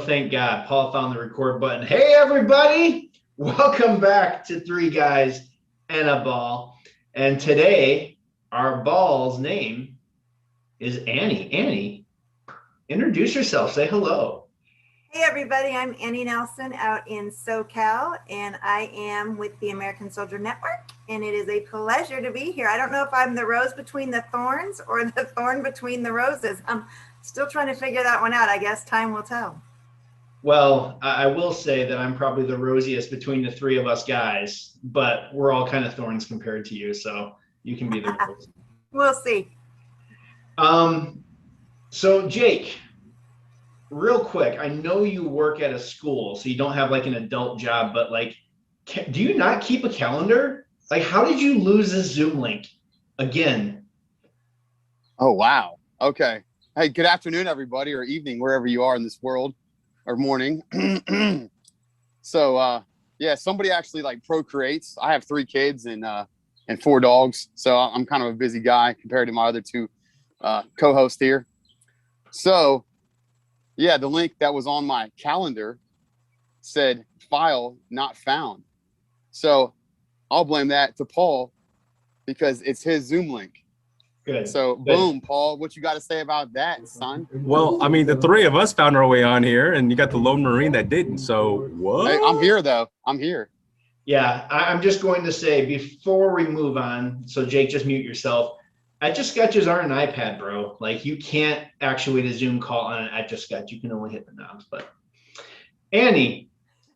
thank God. Paul found the record button. Hey, everybody. Welcome back to Three Guys and a Ball. And today, our ball's name is Annie. Annie, introduce yourself. Say hello. Hey, everybody. I'm Annie Nelson out in SoCal, and I am with the American Soldier Network. And it is a pleasure to be here. I don't know if I'm the rose between the thorns or the thorn between the roses. I'm still trying to figure that one out. I guess time will tell. Well, I will say that I'm probably the rosiest between the three of us guys, but we're all kind of thorns compared to you, so you can be the rose. We'll see. So Jake, real quick, I know you work at a school, so you don't have like an adult job, but like, do you not keep a calendar? Like, how did you lose this Zoom link again? Oh, wow. Okay. Hey, good afternoon, everybody, or evening, wherever you are in this world, or morning. So, yeah, somebody actually like procreates. I have 3 kids and 4 dogs, so I'm kind of a busy guy compared to my other 2 co-hosts here. So, yeah, the link that was on my calendar said file not found. So I'll blame that to Paul because it's his Zoom link. Good. So boom, Paul, what you got to say about that, son? Well, I mean, the 3 of us found our way on here, and you got the lone Marine that didn't. So what? Hey, I'm here though. I'm here. Yeah, I'm just going to say before we move on, so Jake, just mute yourself. Etch-a-sketches aren't an iPad, bro. Like, you can't actuate a Zoom call on an Etch-a-sketch. You can only hit the knobs. But Annie,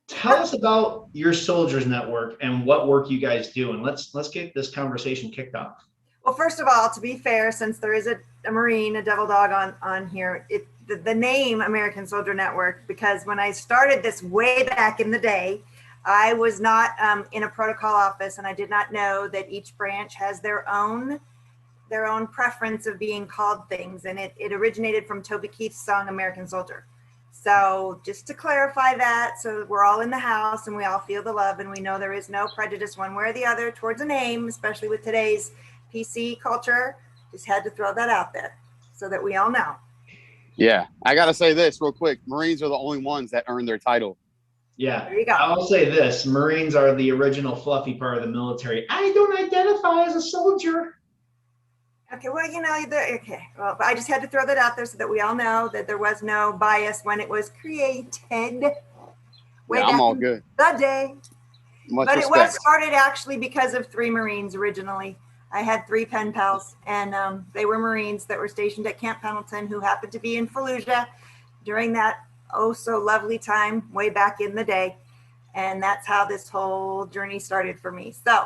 tell us about your Soldiers Network and what work you guys do, and let's get this conversation kicked off. Well, first of all, to be fair, since there is a Marine, a devil dog on here, the name American Soldier Network, because when I started this way back in the day, I was not in a protocol office, and I did not know that each branch has their own preference of being called things. And it originated from Toby Keith's song, American Soldier. So just to clarify that, so we're all in the house and we all feel the love and we know there is no prejudice one way or the other towards a name, especially with today's PC culture. Just had to throw that out there so that we all know. Yeah, I got to say this real quick. Marines are the only ones that earn their title. Yeah, there you go. I'll say this. Marines are the original fluffy part of the military. I don't identify as a soldier. Okay, well, okay. Well, I just had to throw that out there so that we all know that there was no bias when it was created. Yeah, I'm all good. The day. Much but respect. It was started actually because of 3 Marines originally. I had 3 pen pals, and they were Marines that were stationed at Camp Pendleton who happened to be in Fallujah during that oh so lovely time way back in the day. And that's how this whole journey started for me. So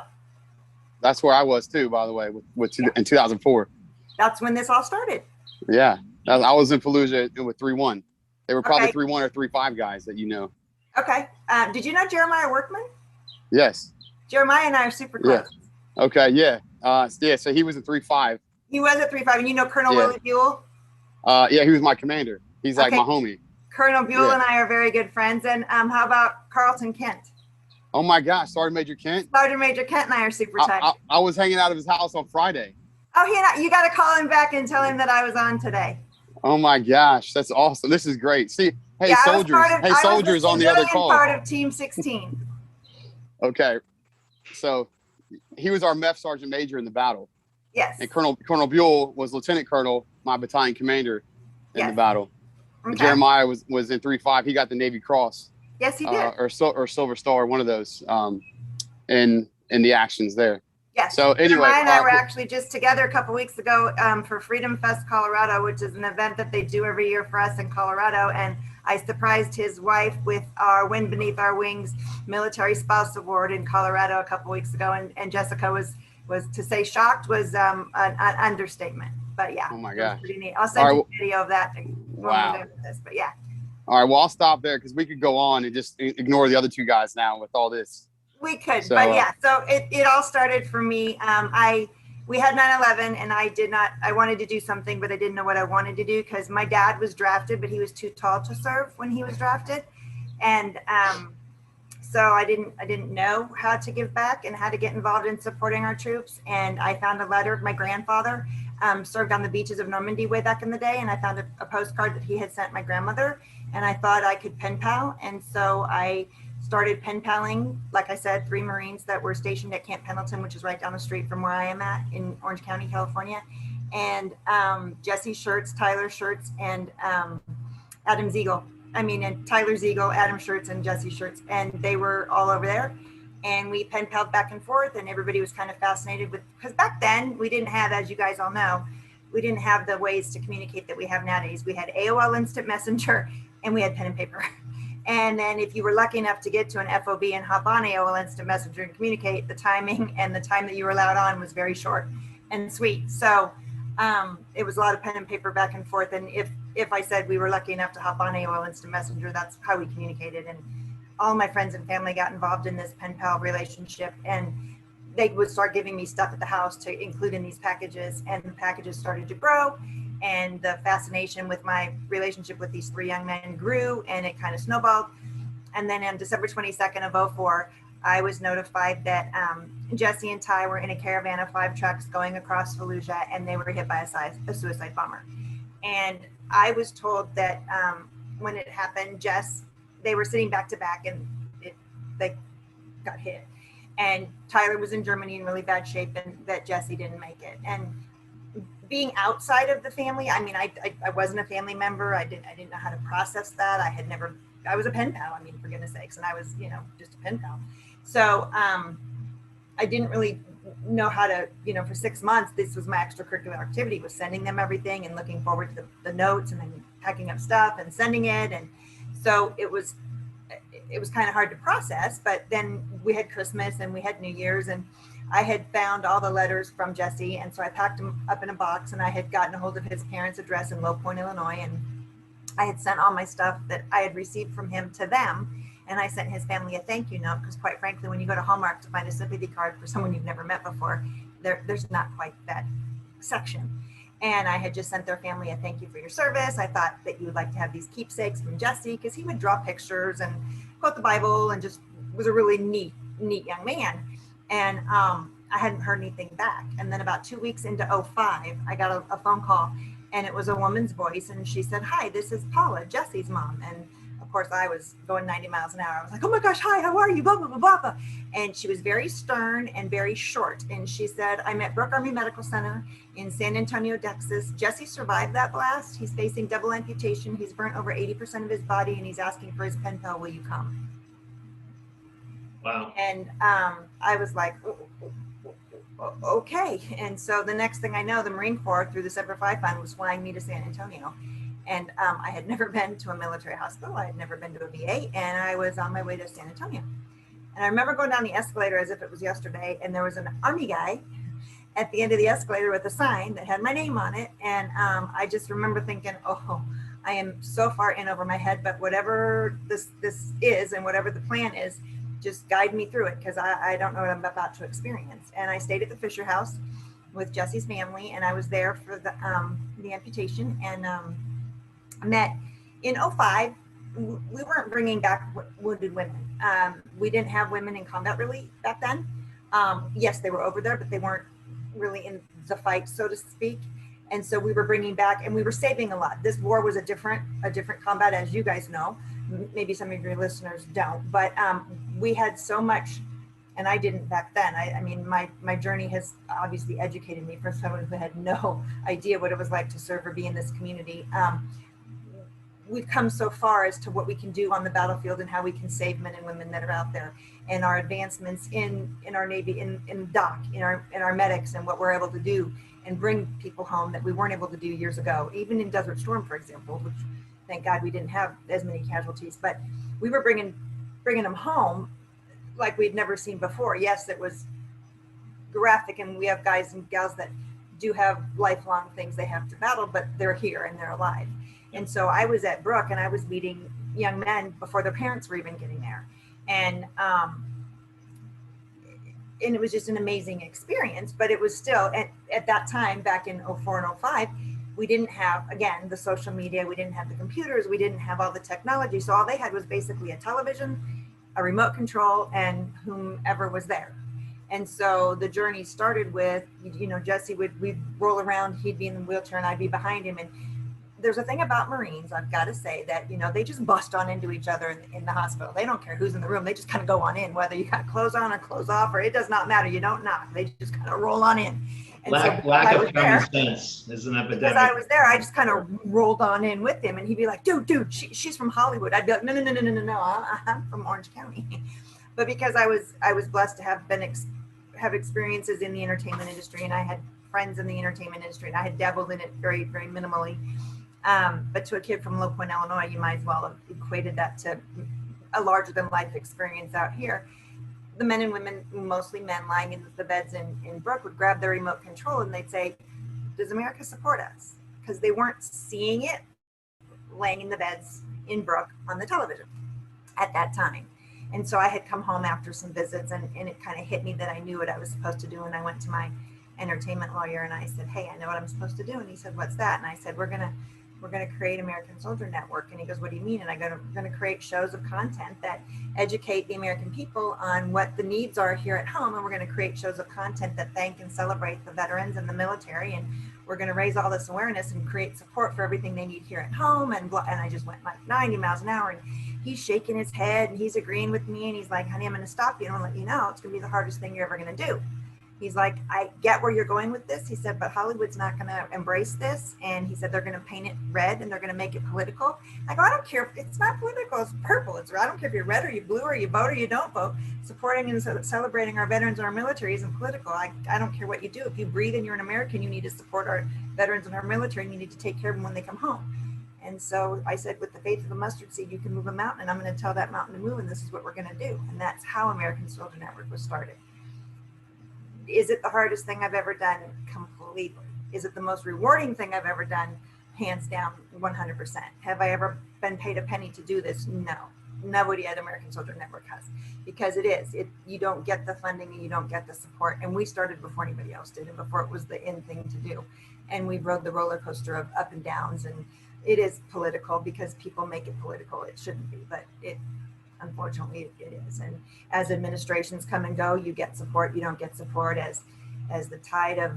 that's where I was too, by the way, in 2004. That's when this all started. Yeah, I was in Fallujah with 3-1. They were probably Okay. 3-1 or 3-5 guys that you know. Okay. Did you know Jeremiah Workman? Yes. Jeremiah and I are super close. Yeah. Okay. Yeah. Yeah. So he was a 3-5. He was at 3-5, and you know Colonel Willie Buell? Yeah, he was my commander. He's like my homie. Colonel Buell and I are very good friends. And how about Carlton Kent? Oh my gosh, Sergeant Major Kent. Sergeant Major Kent and I are super tight. I was hanging out of his house on Friday. Oh, you got to call him back and tell him that I was on today. Oh my gosh, that's awesome. This is great. See, hey soldiers, soldiers on the other call. Part of Team 16. Okay, so he was our MEF Sergeant Major in the battle. Yes. And Colonel Buell was Lieutenant Colonel, my battalion commander in the battle. Okay. Jeremiah was in 3-5. He got the Navy Cross. Yes, he did. Or Silver Star, one of those, in the actions there. Yes. So anyway, Jeremiah and I were actually just together a couple weeks ago for Freedom Fest Colorado, which is an event that they do every year for us in Colorado. And I surprised his wife with our Wind Beneath Our Wings Military Spouse Award in Colorado a couple weeks ago. And Jessica was to say shocked was an understatement. But yeah. Oh my gosh. Pretty neat. I'll send you a video of that. Wow. But yeah. All right, well, I'll stop there because we could go on and just ignore the other 2 guys now with all this. We could, but yeah. So it all started for me. We had 9/11, and I wanted to do something, but I didn't know what I wanted to do because my dad was drafted, but he was too tall to serve when he was drafted, and so I didn't know how to give back and how to get involved in supporting our troops. And I found a letter of my grandfather served on the beaches of Normandy way back in the day, and I found a postcard that he had sent my grandmother. and I thought I could pen pal. And so I started pen paling, like I said, 3 Marines that were stationed at Camp Pendleton, which is right down the street from where I am at in Orange County, California. And Jesse Shirts, Tyler Shirts, and Adam Ziegel. And Tyler Ziegel, Adam Shirts, and Jesse Shirts. And they were all over there. And we pen paled back and forth, and everybody was kind of fascinated with, because back then we didn't have, as you guys all know, we didn't have the ways to communicate that we have nowadays. We had AOL Instant Messenger, and we had pen and paper. And then if you were lucky enough to get to an FOB and hop on AOL Instant Messenger and communicate, the timing and the time that you were allowed on was very short and sweet. So it was a lot of pen and paper back and forth. And if I said we were lucky enough to hop on AOL Instant Messenger, that's how we communicated. And all my friends and family got involved in this pen pal relationship, and they would start giving me stuff at the house to include in these packages, and the packages started to grow, and the fascination with my relationship with these 3 young men grew, and it kind of snowballed. And then on December 22nd of 2004, I was notified that Jesse and Ty were in a caravan of 5 trucks going across Fallujah, and they were hit by a suicide bomber. And I was told that when it happened, they were sitting back to back, and they got hit. And Tyler was in Germany in really bad shape, and that Jesse didn't make it. And being outside of the family, I wasn't a family member. I didn't know how to process that. I was a pen pal, for goodness sakes. And I was, just a pen pal. So I didn't really know how to, for 6 months, this was my extracurricular activity, was sending them everything and looking forward to the notes, and then packing up stuff and sending it. And so it was kind of hard to process. But then we had Christmas and we had New Year's, and I had found all the letters from Jesse. And so I packed them up in a box, and I had gotten a hold of his parents' address in Low Point, Illinois. And I had sent all my stuff that I had received from him to them. And I sent his family a thank you note, because quite frankly, when you go to Hallmark to find a sympathy card for someone you've never met before, there's not quite that section. And I had just sent their family a thank you for your service. I thought that you would like to have these keepsakes from Jesse, because he would draw pictures and quote the Bible, and just was a really neat young man. And I hadn't heard anything back. And then about 2 weeks into 2005, I got a phone call, and it was a woman's voice. And she said, "Hi, this is Paula, Jesse's mom." And of course, I was going 90 miles an hour. I was like, "Oh my gosh, hi, how are you? Blah, blah, blah, blah, blah." And she was very stern and very short. And she said, "I'm at Brooke Army Medical Center in San Antonio, Texas. Jesse survived that blast. He's facing double amputation. He's burnt over 80% of his body, and he's asking for his pen pal. Will you come?" Wow. And I was like, okay. And so the next thing I know, the Marine Corps, through the Semper Fi Fund, was flying me to San Antonio. And I had never been to a military hospital. I had never been to a VA, and I was on my way to San Antonio. And I remember going down the escalator as if it was yesterday, and there was an Army guy at the end of the escalator with a sign that had my name on it. And I just remember thinking, oh, I am so far in over my head, but whatever this is and whatever the plan is, just guide me through it, because I don't know what I'm about to experience. And I stayed at the Fisher House with Jesse's family, and I was there for the amputation. And met in 2005. We weren't bringing back wounded women. We didn't have women in combat really back then. Yes, they were over there, but they weren't really in the fight, so to speak. And so we were bringing back, and we were saving a lot. This war was a different combat, as you guys know. Maybe some of your listeners don't, but we had so much, and I didn't back then. I mean, my journey has obviously educated me for someone who had no idea what it was like to serve or be in this community. We've come so far as to what we can do on the battlefield and how we can save men and women that are out there, and our advancements in our Navy, in DOC, in our medics, and what we're able to do and bring people home that we weren't able to do years ago, even in Desert Storm, for example, which thank God we didn't have as many casualties, but we were bringing them home like we'd never seen before. Yes, it was graphic, and we have guys and gals that do have lifelong things they have to battle, but they're here and they're alive. And so I was at Brooke, and I was meeting young men before their parents were even getting there. And it was just an amazing experience, but it was still, at that time, back in 2004 and 2005, we didn't have, again, the social media, we didn't have the computers, we didn't have all the technology. So all they had was basically a television, a remote control, and whomever was there. And so the journey started with, Jesse we'd roll around, he'd be in the wheelchair and I'd be behind him, and there's a thing about Marines, I've got to say, that, you know, they just bust on into each other in the hospital. They don't care who's in the room. They just kind of go on in, whether you got clothes on or clothes off, or it does not matter. You don't knock. They just kind of roll on in. And Lack of common sense is an epidemic. Because I was there, I just kind of rolled on in with him, and he'd be like, dude, she's from Hollywood. I'd be like, no, I'm from Orange County. But because I was blessed to have experiences in the entertainment industry, and I had friends in the entertainment industry, and I had dabbled in it very, very minimally. But to a kid from Low Point, Illinois, you might as well have equated that to a larger than life experience out here. The men and women, mostly men lying in the beds in Brooke, would grab their remote control and they'd say, does America support us? Because they weren't seeing it laying in the beds in Brooke on the television at that time. And so I had come home after some visits, and it kind of hit me that I knew what I was supposed to do. And I went to my entertainment lawyer and I said, hey, I know what I'm supposed to do. And he said, what's that? And I said, we're going to create American Soldier Network. And he goes, what do you mean? And we're going to create shows of content that educate the American people on what the needs are here at home. And we're going to create shows of content that thank and celebrate the veterans and the military. And we're going to raise all this awareness and create support for everything they need here at home. And I just went like 90 miles an hour, and he's shaking his head and he's agreeing with me. And he's like, honey, I'm going to stop you and I'll let you know it's going to be the hardest thing you're ever going to do. He's like, I get where you're going with this. He said, but Hollywood's not going to embrace this. And he said, they're going to paint it red and they're going to make it political. I go, I don't care. It's not political. It's purple. I don't care if you're red or you blue or you vote or you don't vote. Supporting and celebrating our veterans and our military isn't political. I don't care what you do. If you breathe and you're an American, you need to support our veterans and our military, and you need to take care of them when they come home. And so I said, with the faith of a mustard seed, you can move a mountain, and I'm going to tell that mountain to move, and this is what we're going to do. And that's how American Soldier Network was started. Is it the hardest thing I've ever done? Completely. Is it the most rewarding thing I've ever done? Hands down, 100%. Have I ever been paid a penny to do this? No. Nobody at American Soldier Network has, because you don't get the funding and you don't get the support. And we started before anybody else did, and before it was the in thing to do. And we rode the roller coaster of up and downs, and it is political because people make it political. It shouldn't be, but unfortunately it is. And as administrations come and go, you get support, you don't get support. As the tide of,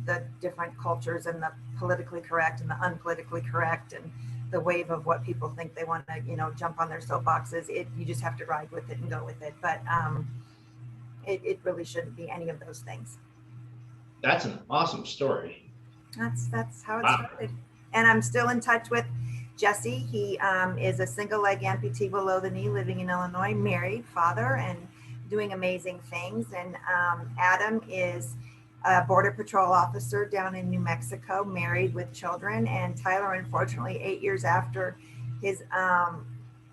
the different cultures and the politically correct and the unpolitically correct and the wave of what people think they want to, jump on their soapboxes, you just have to ride with it and go with it. But it really shouldn't be any of those things. That's an awesome story. That's how it started. And I'm still in touch with Jesse. He is a single leg amputee below the knee, living in Illinois, married, father, and doing amazing things. And Adam is a Border Patrol officer down in New Mexico, married with children. And Tyler, unfortunately, 8 years after his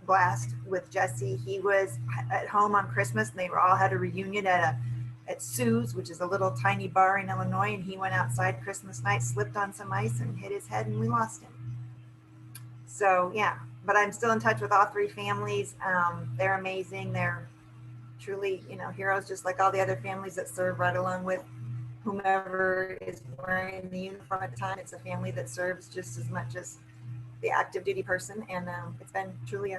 blast with Jesse, he was at home on Christmas, and they all had a reunion at Sue's, which is a little tiny bar in Illinois. And he went outside Christmas night, slipped on some ice and hit his head, and we lost him. So yeah, but I'm still in touch with all three families. They're amazing. They're truly, heroes, just like all the other families that serve right along with whomever is wearing the uniform at the time. It's a family that serves just as much as the active duty person. And it's been truly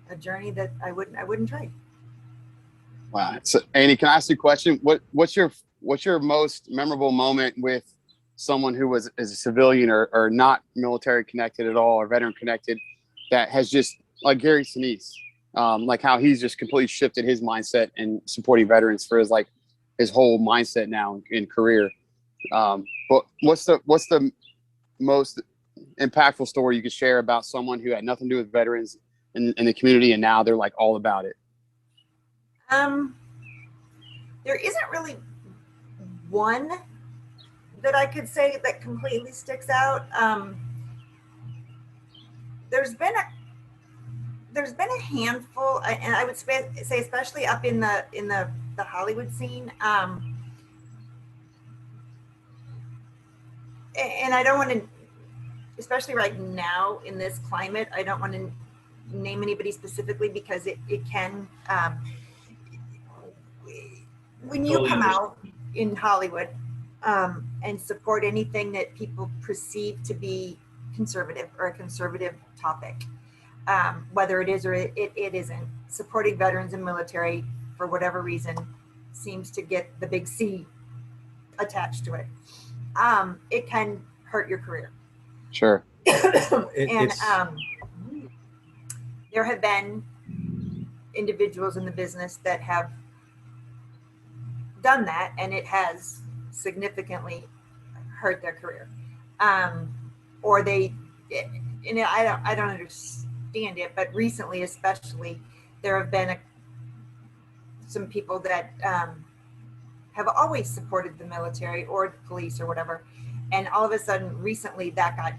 a journey that I wouldn't trade. Wow. So, Annie, can I ask you a question? What's your most memorable moment with someone who was as a civilian or not military connected at all or veteran connected that has just, like Gary Sinise, like how he's just completely shifted his mindset and supporting veterans for his whole mindset now in career. But what's the most impactful story you could share about someone who had nothing to do with veterans in the community and now they're like all about it? There isn't really one that I could say that completely sticks out. There's been a handful, and I would say especially up in the Hollywood scene. And I don't want to, especially right now in this climate, I don't want to name anybody specifically because it can, when you come out in Hollywood and support anything that people perceive to be conservative or a conservative topic, whether it is or it isn't, supporting veterans and military for whatever reason seems to get the big C attached to it. It can hurt your career. Sure. And It's there have been individuals in the business that have done that, and it has significantly hurt their career. Or they, and I don't understand it, but recently, especially, there have been some people that have always supported the military or the police or whatever, and all of a sudden, recently, that got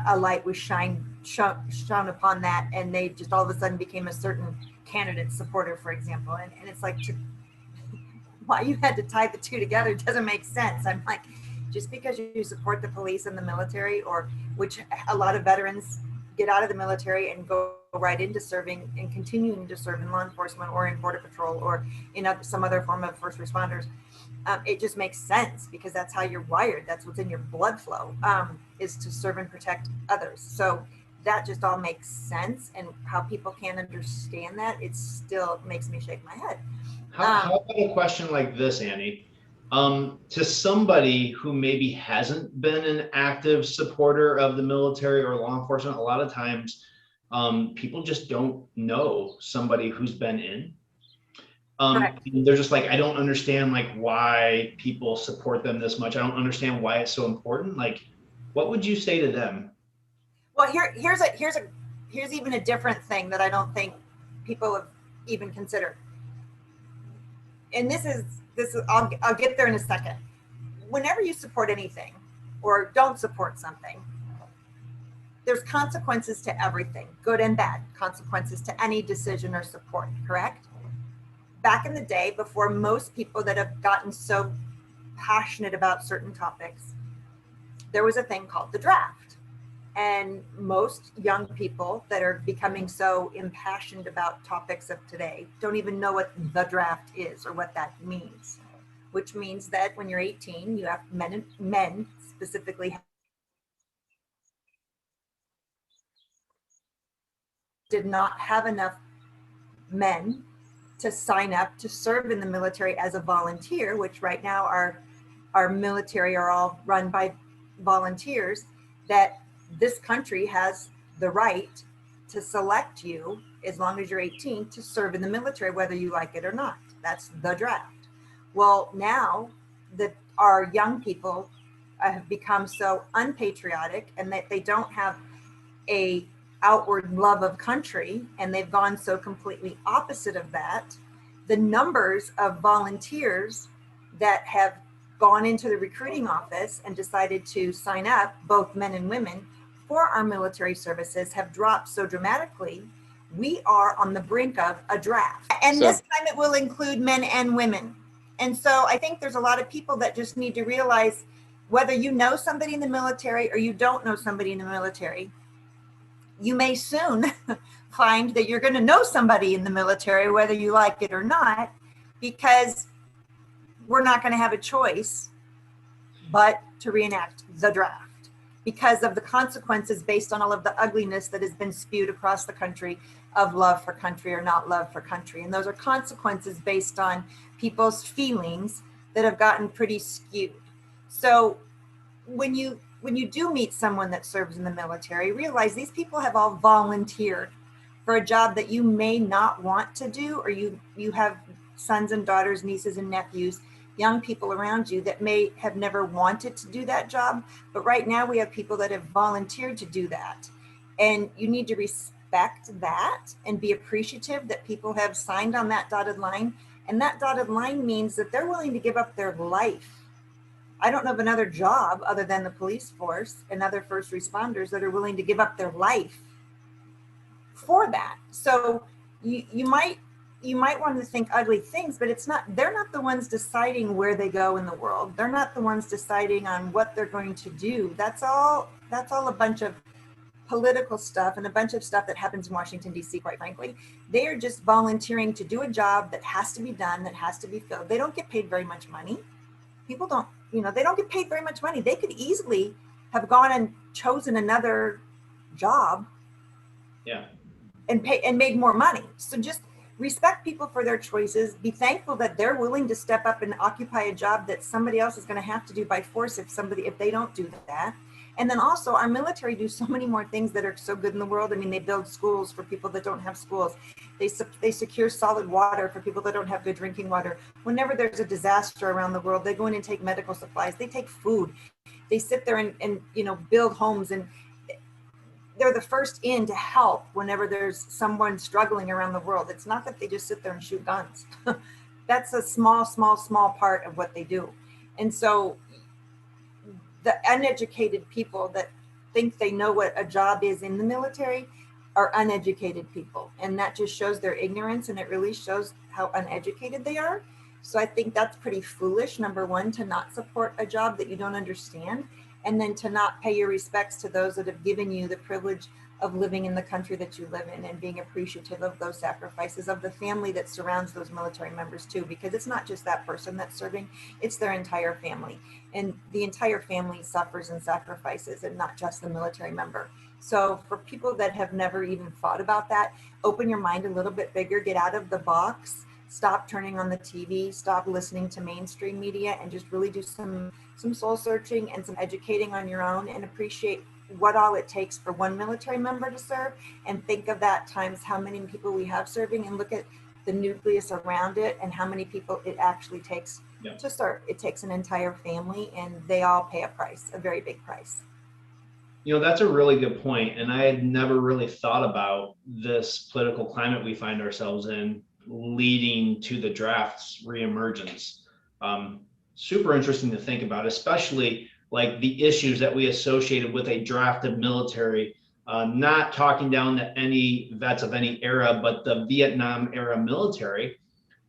a light was shone upon that, and they just all of a sudden became a certain candidate supporter, for example, and it's like, why you had to tie the two together doesn't make sense. I'm like, just because you support the police and the military, or which a lot of veterans get out of the military and go right into serving and continuing to serve in law enforcement or in border patrol or in some other form of first responders, it just makes sense because that's how you're wired. That's what's in your blood flow, is to serve and protect others. So that just all makes sense, and how people can't understand that, it still makes me shake my head. How about a question like this, Annie? To somebody who maybe hasn't been an active supporter of the military or law enforcement, a lot of times people just don't know somebody who's been in. They're just like, I don't understand like why people support them this much. I don't understand why it's so important. Like, what would you say to them? Well, here's even a different thing that I don't think people have even considered. And this is I'll get there in a second. Whenever you support anything or don't support something, there's consequences to everything, good and bad, consequences to any decision or support, correct? Back in the day, before most people that have gotten so passionate about certain topics, there was a thing called the draft. And most young people that are becoming so impassioned about topics of today don't even know what the draft is or what that means, which means that when you're 18, you have men specifically did not have enough men to sign up to serve in the military as a volunteer, which right now our military are all run by volunteers, that this country has the right to select you as long as you're 18 to serve in the military, whether you like it or not. That's the draft. Well, now that our young people have become so unpatriotic and that they don't have a outward love of country, and they've gone so completely opposite of that, the numbers of volunteers that have gone into the recruiting office and decided to sign up, both men and women, for our military services have dropped so dramatically. We are on the brink of a draft. And this time it will include men and women. And so I think there's a lot of people that just need to realize, whether you know somebody in the military or you don't know somebody in the military, you may soon find that you're going to know somebody in the military, whether you like it or not, because we're not going to have a choice but to reenact the draft because of the consequences based on all of the ugliness that has been spewed across the country of love for country or not love for country. And those are consequences based on people's feelings that have gotten pretty skewed. So when you do meet someone that serves in the military, realize these people have all volunteered for a job that you may not want to do, or you have sons and daughters, nieces and nephews, young people around you that may have never wanted to do that job. But right now we have people that have volunteered to do that. And you need to respect that and be appreciative that people have signed on that dotted line. And that dotted line means that they're willing to give up their life. I don't know of another job other than the police force and other first responders that are willing to give up their life for that. So you might want to think ugly things, but they're not the ones deciding where they go in the world. They're not the ones deciding on what they're going to do. That's all a bunch of political stuff and a bunch of stuff that happens in Washington, D.C., quite frankly. They are just volunteering to do a job that has to be done, that has to be filled. They don't get paid very much money. People don't, they don't get paid very much money. They could easily have gone and chosen another job. Yeah. And made more money. So just respect people for their choices. Be thankful that they're willing to step up and occupy a job that somebody else is going to have to do by force if they don't do that. And then also our military do so many more things that are so good in the world. I mean, they build schools for people that don't have schools. They secure solid water for people that don't have good drinking water. Whenever there's a disaster around the world, they go in and take medical supplies. They take food. They sit there and build homes, and they're the first in to help whenever there's someone struggling around the world. It's not that they just sit there and shoot guns. That's a small part of what they do. And so the uneducated people that think they know what a job is in the military are uneducated people. And that just shows their ignorance, and it really shows how uneducated they are. So I think that's pretty foolish, number one, to not support a job that you don't understand, and then to not pay your respects to those that have given you the privilege of living in the country that you live in, and being appreciative of those sacrifices, of the family that surrounds those military members too, because it's not just that person that's serving, it's their entire family. And the entire family suffers and sacrifices, and not just the military member. So for people that have never even thought about that, open your mind a little bit bigger, get out of the box, stop turning on the TV, stop listening to mainstream media, and just really do some soul searching and some educating on your own, and appreciate what all it takes for one military member to serve, and think of that times how many people we have serving, and look at the nucleus around it and how many people it actually takes to serve. It takes an entire family, and they all pay a price, a very big price. That's a really good point. And I had never really thought about this political climate we find ourselves in leading to the draft's reemergence. Super interesting to think about, especially like the issues that we associated with a drafted military, not talking down to any vets of any era, but the Vietnam era military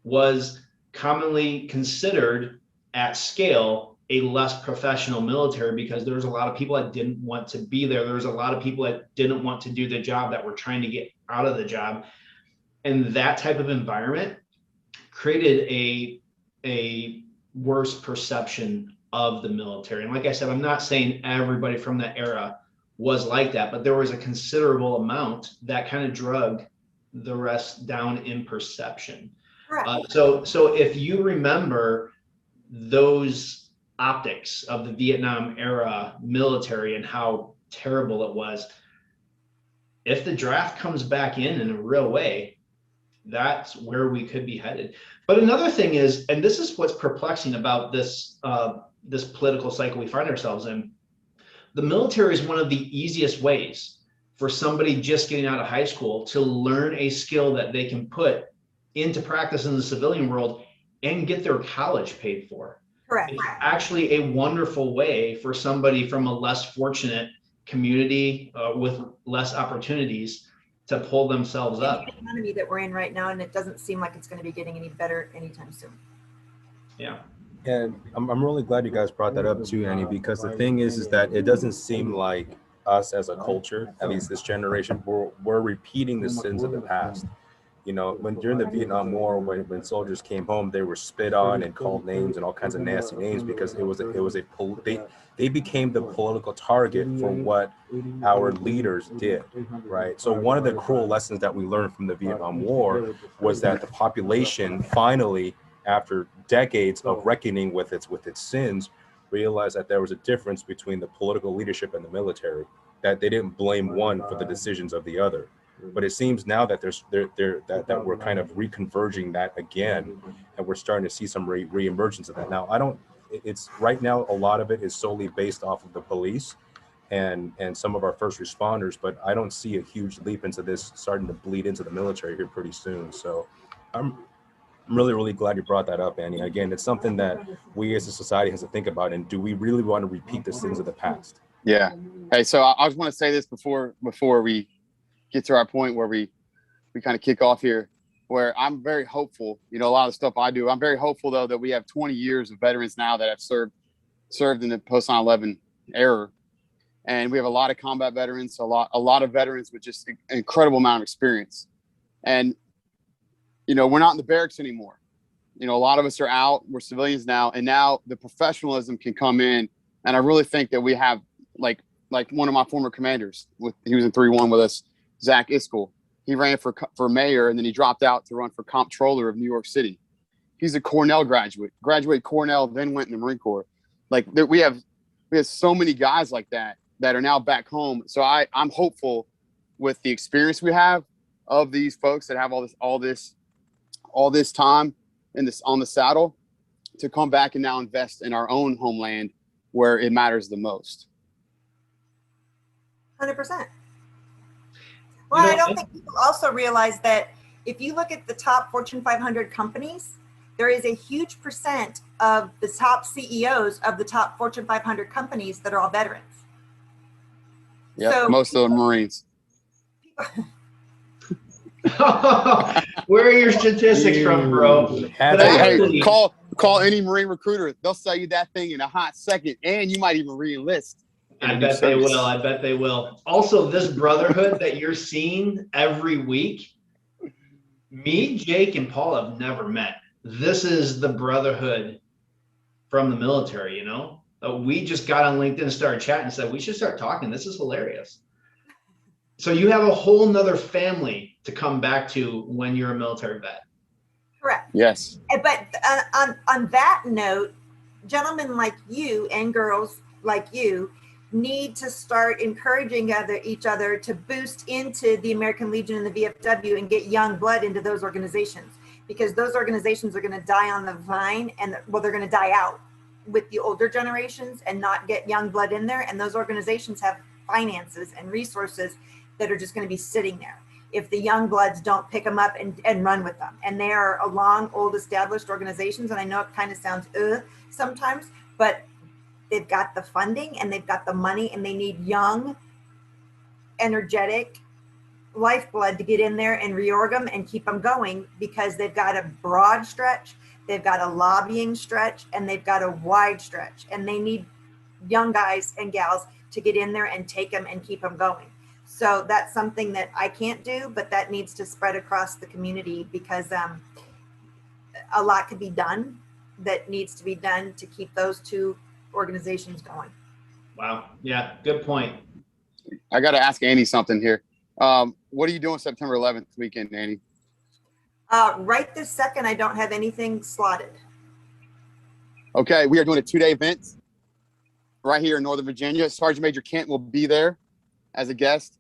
was commonly considered at scale a less professional military, because there was a lot of people that didn't want to be there. There was a lot of people that didn't want to do the job, that were trying to get out of the job. And that type of environment created a worse perception of the military. And like I said, I'm not saying everybody from that era was like that, but there was a considerable amount that kind of drug the rest down in perception. So if you remember those optics of the Vietnam era military and how terrible it was, if the draft comes back in a real way, that's where we could be headed. But another thing is, and this is what's perplexing about this this political cycle we find ourselves in, the military is one of the easiest ways for somebody just getting out of high school to learn a skill that they can put into practice in the civilian world and get their college paid for. Correct. It's actually a wonderful way for somebody from a less fortunate community with less opportunities to pull themselves up. The economy that we're in right now, and it doesn't seem like it's going to be getting any better anytime soon. Yeah. And I'm really glad you guys brought that up too, Annie, because the thing is that it doesn't seem like us as a culture, at least this generation, we're repeating the sins of the past. When during the Vietnam War, when soldiers came home, they were spit on and called names and all kinds of nasty names, because they became the political target for what our leaders did, right? So one of the cruel lessons that we learned from the Vietnam War was that the population finally, after decades of reckoning with its sins, realized that there was a difference between the political leadership and the military, that they didn't blame one for the decisions of the other. But it seems now that that we're kind of reconverging that again, and we're starting to see some reemergence of that. Now, it's right now, a lot of it is solely based off of the police and some of our first responders, but I don't see a huge leap into this starting to bleed into the military here pretty soon. So I'm really, really glad you brought that up, Annie. Again, it's something that we as a society has to think about. And do we really want to repeat the sins of the past? Yeah. Hey, so I just want to say this before we get to our point where we kind of kick off here, where I'm very hopeful. A lot of the stuff I do, I'm very hopeful though that we have 20 years of veterans now that have served in the post 9/11 era, and we have a lot of combat veterans, a lot of veterans with just an incredible amount of experience. And we're not in the barracks anymore. A lot of us are out. We're civilians now, and now the professionalism can come in. And I really think that we have like one of my former commanders. He was in 3-1 with us, Zach Iskell. He ran for mayor, and then he dropped out to run for comptroller of New York City. He's a Cornell graduated Cornell, then went in the Marine Corps. We have so many guys like that that are now back home. So I'm hopeful with the experience we have of these folks that have all this time in this on the saddle to come back and now invest in our own homeland where it matters the most. 100%. Well, I don't think people also realize that if you look at the top Fortune 500 companies, there is a huge percent of the top CEOs of the top Fortune 500 companies that are all veterans. Yeah, So most of them Marines. Where are your statistics from, bro? But Hey, call any Marine recruiter. They'll sell you that thing in a hot second, and you might even re-enlist. I bet they will. I bet they will. Also, this brotherhood that you're seeing every week, me, Jake, and Paul have never met. This is the brotherhood from the military, you know? We just got on LinkedIn and started chatting and said, we should start talking. This is hilarious. So you have a whole nother family to come back to when you're a military vet. correct. Yes. But on that note, gentlemen like you and girls like you need to start encouraging each other to boost into the American Legion and the VFW and get young blood into those organizations, because those organizations are going to die on the vine, and they're going to die out with the older generations and not get young blood in there. And those organizations have finances and resources that are just going to be sitting there if the young bloods don't pick them up and run with them. And they are a long, old, established organizations. And I know it kind of sounds sometimes, but they've got the funding and they've got the money, and they need young, energetic lifeblood to get in there and reorg them and keep them going, because they've got a broad stretch, they've got a lobbying stretch, and they've got a wide stretch, and they need young guys and gals to get in there and take them and keep them going. So that's something that I can't do, but that needs to spread across the community, because a lot could be done that needs to be done to keep those two organizations going. Wow. Yeah, good point. I got to ask Annie something here. What are you doing September 11th weekend, Annie? Right this second, I don't have anything slotted. Okay, we are doing a 2-day event right here in Northern Virginia. Sergeant Major Kent will be there as a guest.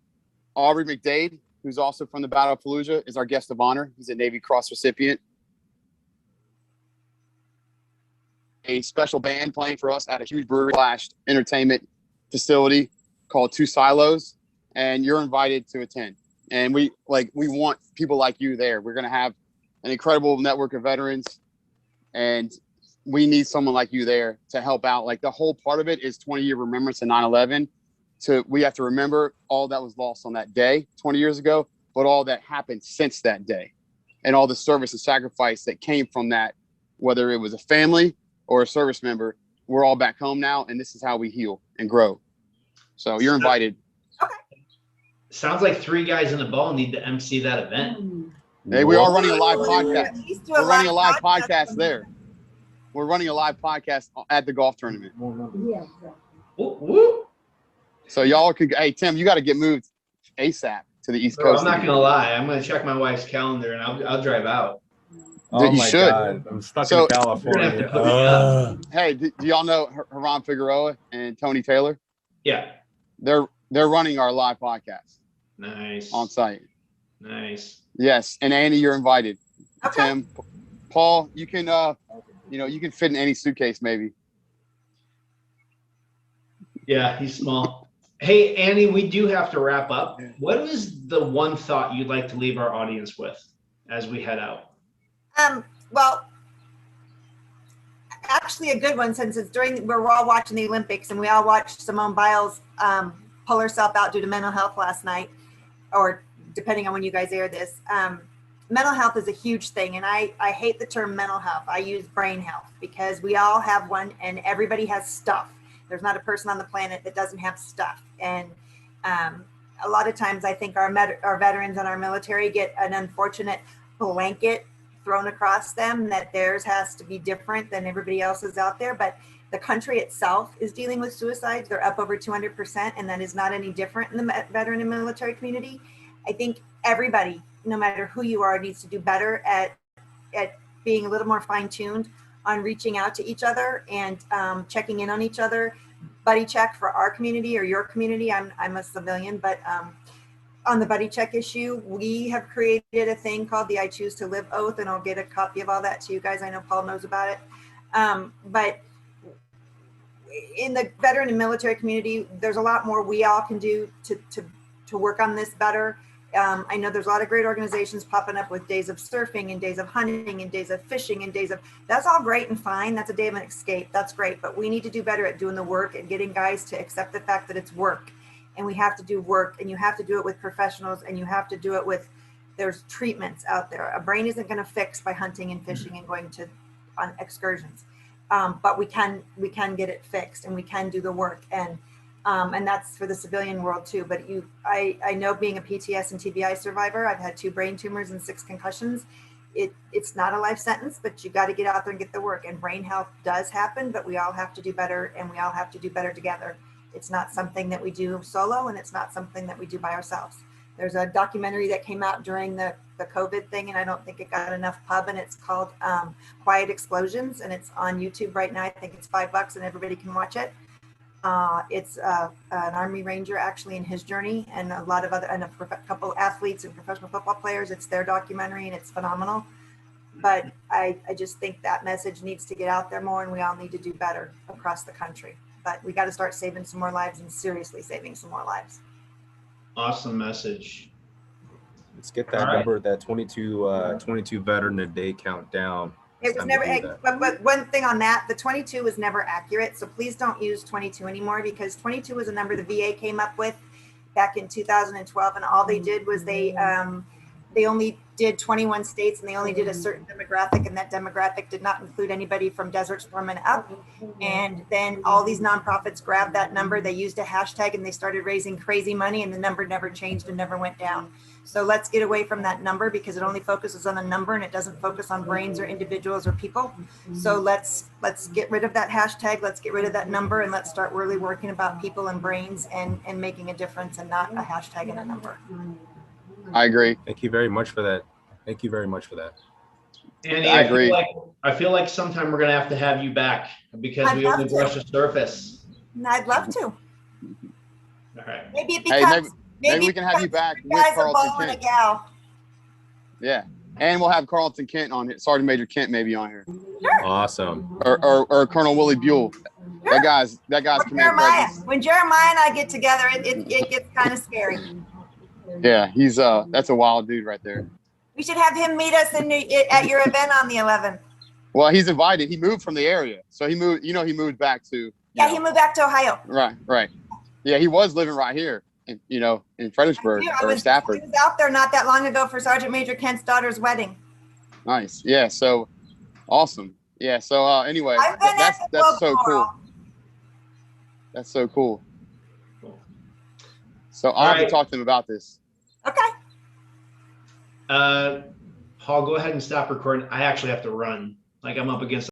Aubrey McDade, who's also from the Battle of Fallujah, is our guest of honor. He's a Navy Cross recipient. A special band playing for us at a huge brewery / entertainment facility called Two Silos, and you're invited to attend. And we want people like you there. We're going to have an incredible network of veterans, and we need someone like you there to help out. Like, the whole part of it is 20-year remembrance of 9/11. We have to remember all that was lost on that day 20 years ago, but all that happened since that day, and all the service and sacrifice that came from that, whether it was a family or a service member. We're all back home now, and this is how we heal and grow. So you're invited. Okay. Sounds like 3 guys in a ball need to MC that event. Hey, we are running a live podcast. We're running a live podcast there. We're running a live podcast at the golf tournament. Woo, woo. So y'all could, hey, Tim, you got to get moved ASAP to the East Coast. I'm not going to lie. I'm going to check my wife's calendar, and I'll drive out. Oh you my should. God. I'm stuck So- in California. Hey, do y'all know Haran Figueroa and Tony Taylor? Yeah. They're running our live podcast Nice. on site. Nice. Yes, and Annie, you're invited. Okay. Tim, Paul, you can you can fit in any suitcase maybe. Yeah, he's small. Hey, Annie, we do have to wrap up. What is the one thought you'd like to leave our audience with as we head out? Well, actually a good one, since it's we're all watching the Olympics, and we all watched Simone Biles pull herself out due to mental health last night, or depending on when you guys air this. Mental health is a huge thing, and I hate the term mental health. I use brain health, because we all have one, and everybody has stuff. There's not a person on the planet that doesn't have stuff. And a lot of times I think our veterans and our military get an unfortunate blanket thrown across them that theirs has to be different than everybody else's out there. But the country itself is dealing with suicides. They're up over 200%, and that is not any different in the veteran and military community. I think everybody, no matter who you are, needs to do better at being a little more fine-tuned on reaching out to each other and checking in on each other, buddy check for our community or your community. I'm a civilian, but on the buddy check issue, we have created a thing called the I Choose to Live Oath, and I'll get a copy of all that to you guys. I know Paul knows about it. But in the veteran and military community, there's a lot more we all can do to work on this better. I know there's a lot of great organizations popping up with days of surfing and days of hunting and days of fishing and days of, that's all great and fine. That's a day of an escape. That's great. But we need to do better at doing the work and getting guys to accept the fact that it's work. And we have to do work, and you have to do it with professionals, and you have to do it with, there's treatments out there. A brain isn't going to fix by hunting and fishing and going on excursions. But we can get it fixed, and we can do the work. And that's for the civilian world too. But I know, being a PTS and TBI survivor, I've had 2 brain tumors and 6 concussions. It's not a life sentence, but you got to get out there and get the work. And brain health does happen, but we all have to do better, and we all have to do better together. It's not something that we do solo, and it's not something that we do by ourselves. There's a documentary that came out during the COVID thing, and I don't think it got enough pub, and it's called Quiet Explosions, and it's on YouTube right now. I think it's $5 and everybody can watch it. It's an Army Ranger actually in his journey, and a lot of other, and a couple athletes and professional football players. It's their documentary, and it's phenomenal. But I just think that message needs to get out there more, and we all need to do better across the country. But we got to start saving some more lives, and seriously saving some more lives. Awesome message. Let's get that number, that 22 veteran a day countdown. It was never, but one thing on that, the 22 was never accurate. So please don't use 22 anymore, because 22 was a number the VA came up with back in 2012. And all they did was they only did 21 states, and they only did a certain demographic, and that demographic did not include anybody from Desert Storm and up. And then all these nonprofits grabbed that number, they used a hashtag, and they started raising crazy money, and the number never changed and never went down. So let's get away from that number, because it only focuses on a number, and it doesn't focus on brains or individuals or people. So let's get rid of that hashtag, let's get rid of that number, and let's start really working about people and brains and making a difference, and not a hashtag and a number. I agree. Thank you very much for that. Thank you very much for that. Andy, I agree. I feel like sometime we're gonna have to have you back, because we only brushed the surface. I'd love to. All right. Maybe it becomes, maybe we can have you back with guys, a Carlton ball and a Kent. gal. Yeah, and we'll have Carlton Kent on here, Sergeant Major Kent maybe on here, Sure. Awesome. or Colonel Willie Buell. Sure. That guy's command presence. When Jeremiah and I get together, it gets kind of scary. Yeah, he's that's a wild dude right there. We should have him meet us at your event on the 11th. Well, he's invited. He moved from the area, so he moved. You know, he moved back to. Yeah, he moved back to Ohio. Right. Yeah, he was living right here, in Fredericksburg or Stafford. He was out there not that long ago for Sergeant Major Kent's daughter's wedding. Nice. Yeah. So awesome. Yeah. So anyway, that's so cool. That's so cool. So I'll have to talk to him about this. Okay. Paul, go ahead and stop recording. I actually have to run. Like, I'm up against